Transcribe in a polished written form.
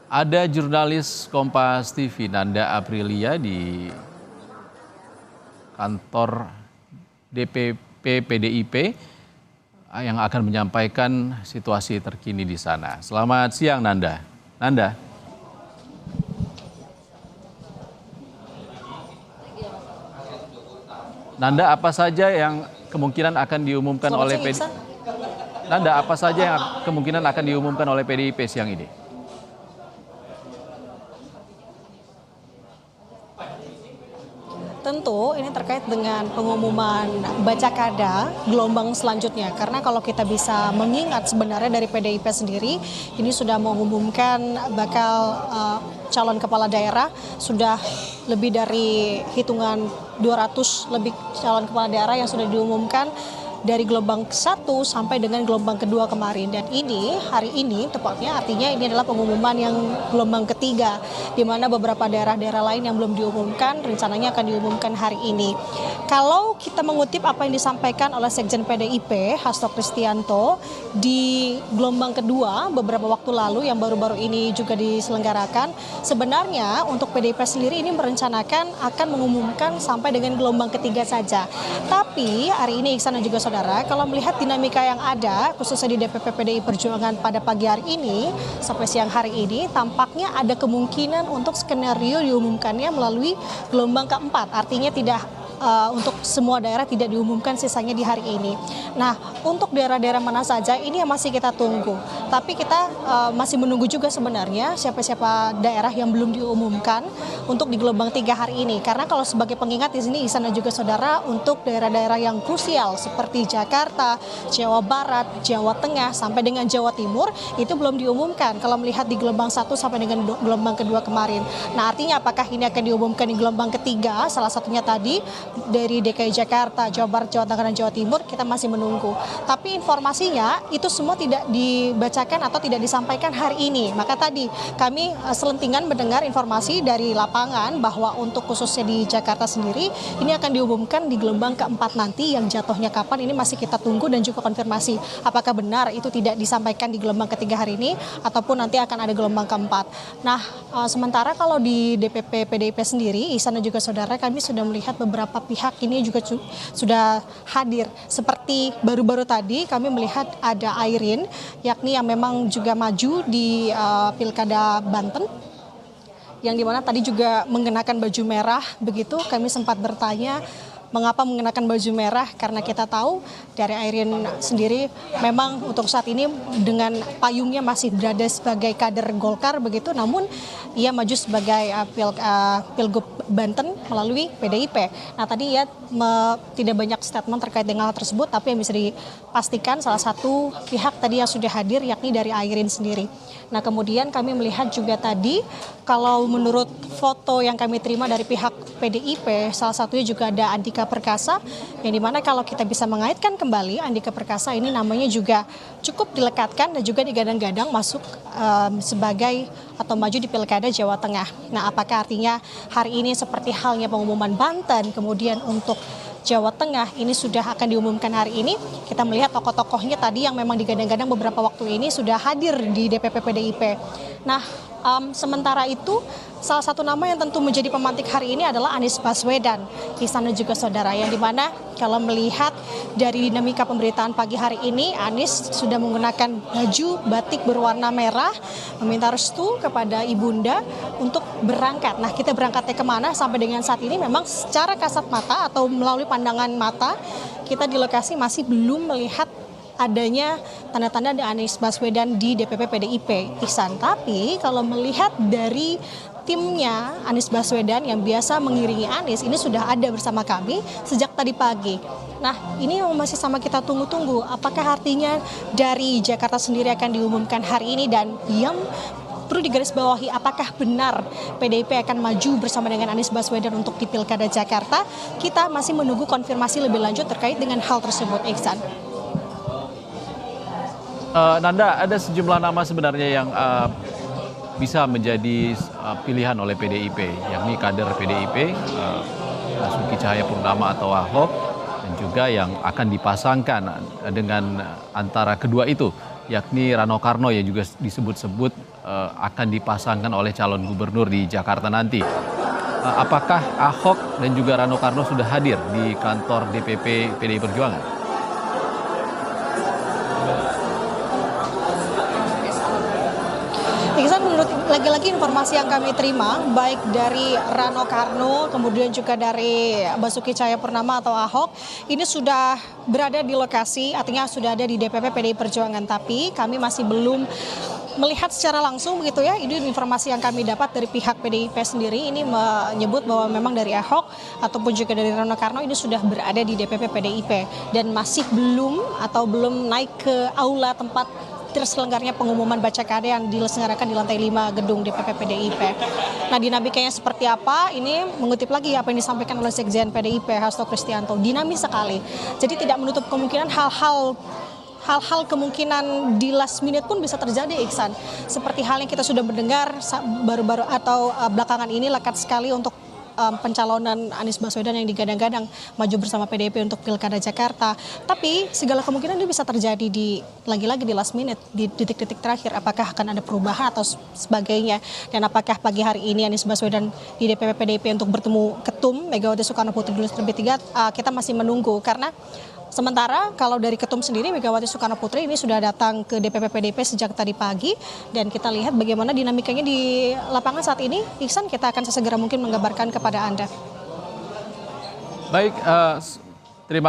Ada jurnalis Kompas TV Nanda Aprilia di kantor DPP PDIP yang akan menyampaikan situasi terkini di sana. Selamat siang Nanda. Nanda. Nanda, apa saja yang kemungkinan akan diumumkan oleh PDIP? Nanda, apa saja yang kemungkinan akan diumumkan oleh PDIP siang ini? Tentu ini terkait dengan pengumuman baca kada gelombang selanjutnya. Karena kalau kita bisa mengingat sebenarnya dari PDIP sendiri, ini sudah mengumumkan bakal calon kepala daerah, sudah lebih dari hitungan 200 lebih calon kepala daerah yang sudah diumumkan dari gelombang 1 sampai dengan gelombang kedua kemarin. Dan ini hari ini tepatnya artinya ini adalah pengumuman yang gelombang ketiga, di mana beberapa daerah-daerah lain yang belum diumumkan rencananya akan diumumkan hari ini. Kalau kita mengutip apa yang disampaikan oleh Sekjen PDIP Hasto Kristianto di gelombang kedua beberapa waktu lalu yang baru-baru ini juga diselenggarakan, sebenarnya untuk PDIP sendiri ini merencanakan akan mengumumkan sampai dengan gelombang ketiga saja. Tapi hari ini Iksan dan juga saudara, kalau melihat dinamika yang ada khususnya di DPP PDI Perjuangan pada pagi hari ini sampai siang hari ini, tampaknya ada kemungkinan untuk skenario diumumkannya melalui gelombang keempat. Artinya tidak untuk semua daerah tidak diumumkan sisanya di hari ini. Nah, untuk daerah-daerah mana saja ini yang masih kita tunggu. Tapi kita masih menunggu juga sebenarnya siapa-siapa daerah yang belum diumumkan untuk di gelombang 3 hari ini. Karena kalau sebagai pengingat di sini Ihsan dan juga saudara, untuk daerah-daerah yang krusial seperti Jakarta, Jawa Barat, Jawa Tengah sampai dengan Jawa Timur itu belum diumumkan kalau melihat di gelombang 1 sampai dengan gelombang kedua kemarin. Nah, artinya apakah ini akan diumumkan di gelombang ketiga? Salah satunya tadi dari DKI Jakarta, Jawa Barat, Jawa Tengah, dan Jawa Timur, kita masih menunggu. Tapi informasinya itu semua tidak dibacakan atau tidak disampaikan hari ini. Maka tadi kami selentingan mendengar informasi dari lapangan bahwa untuk khususnya di Jakarta sendiri ini akan diumumkan di gelombang keempat nanti, yang jatuhnya kapan ini masih kita tunggu dan juga konfirmasi apakah benar itu tidak disampaikan di gelombang ketiga hari ini ataupun nanti akan ada gelombang keempat. Nah, sementara kalau di DPP PDIP sendiri, Ihsan dan juga saudara, kami sudah melihat beberapa pihak ini juga sudah hadir. Seperti baru-baru tadi kami melihat ada Airin, yakni yang memang juga maju di Pilkada Banten, yang dimana tadi juga mengenakan baju merah. Begitu kami sempat bertanya mengapa mengenakan baju merah, karena kita tahu dari Airin sendiri memang untuk saat ini dengan payungnya masih berada sebagai kader Golkar begitu, namun ia maju sebagai Pilgub Banten melalui PDIP. Nah, tadi ia tidak banyak statement terkait dengan hal tersebut, tapi yang bisa dipastikan salah satu pihak tadi yang sudah hadir yakni dari Airin sendiri. Nah, kemudian kami melihat juga tadi kalau menurut foto yang kami terima dari pihak PDIP, salah satunya juga ada Andika Perkasa, yang dimana kalau kita bisa mengaitkan kembali Andika Perkasa ini namanya juga cukup dilekatkan dan juga digadang-gadang masuk sebagai atau maju di Pilkada Jawa Tengah. Nah, apakah artinya hari ini seperti halnya pengumuman Banten, kemudian untuk Jawa Tengah ini sudah akan diumumkan hari ini? Kita melihat tokoh-tokohnya tadi yang memang digadang-gadang beberapa waktu ini sudah hadir di DPP PDIP. Nah, sementara itu salah satu nama yang tentu menjadi pemantik hari ini adalah Anies Baswedan, Ihsan dan juga saudara, yang dimana kalau melihat dari dinamika pemberitaan pagi hari ini, Anies sudah menggunakan baju batik berwarna merah, meminta restu kepada ibunda untuk berangkat. Nah, kita berangkatnya kemana sampai dengan saat ini memang secara kasat mata atau melalui pandangan mata kita di lokasi masih belum melihat adanya tanda-tanda Anies Baswedan di DPP PDIP, Ihsan. Tapi kalau melihat dari timnya Anies Baswedan yang biasa mengiringi Anies, ini sudah ada bersama kami sejak tadi pagi. Nah, ini masih sama kita tunggu-tunggu. Apakah artinya dari Jakarta sendiri akan diumumkan hari ini, dan yang perlu digarisbawahi, apakah benar PDIP akan maju bersama dengan Anies Baswedan untuk di Pilkada Jakarta? Kita masih menunggu konfirmasi lebih lanjut terkait dengan hal tersebut, Ihsan. Nanda, ada sejumlah nama sebenarnya yang bisa menjadi pilihan oleh PDIP, yakni kader PDIP, Basuki Cahayapurnama atau Ahok, dan juga yang akan dipasangkan dengan antara kedua itu, yakni Rano Karno yang juga disebut-sebut akan dipasangkan oleh calon gubernur di Jakarta nanti. Apakah Ahok dan juga Rano Karno sudah hadir di kantor DPP PDI Perjuangan? Iksan, menurut lagi-lagi informasi yang kami terima, baik dari Rano Karno, kemudian juga dari Basuki Cahayapurnama atau Ahok, ini sudah berada di lokasi, artinya sudah ada di DPP PDI Perjuangan. Tapi kami masih belum melihat secara langsung begitu ya. Ini informasi yang kami dapat dari pihak PDIP sendiri, ini menyebut bahwa memang dari Ahok ataupun juga dari Rano Karno ini sudah berada di DPP PDIP dan masih belum naik ke aula tempat terselenggaranya pengumuman baca kada yang diselenggarakan di lantai 5 gedung DPP PDIP. Nah, dinamikanya seperti apa? Ini mengutip lagi apa yang disampaikan oleh Sekjen PDIP Hasto Kristianto. Dinamis sekali. Jadi tidak menutup kemungkinan hal-hal kemungkinan di last minute pun bisa terjadi, Iksan. Seperti hal yang kita sudah mendengar baru-baru atau belakangan ini lekat sekali untuk pencalonan Anies Baswedan yang digadang-gadang maju bersama PDIP untuk Pilkada Jakarta. Tapi segala kemungkinan itu bisa terjadi lagi-lagi di last minute, di detik-detik terakhir. Apakah akan ada perubahan atau sebagainya. Dan apakah pagi hari ini Anies Baswedan di DPP PDIP untuk bertemu Ketum Megawati Soekarno Putri dulu terlebih tiga, kita masih menunggu. Karena sementara kalau dari Ketum sendiri Megawati Soekarno Putri ini sudah datang ke DPP PDIP sejak tadi pagi dan kita lihat bagaimana dinamikanya di lapangan saat ini. Iksan, kita akan sesegera mungkin menggambarkan kepada Anda. Baik,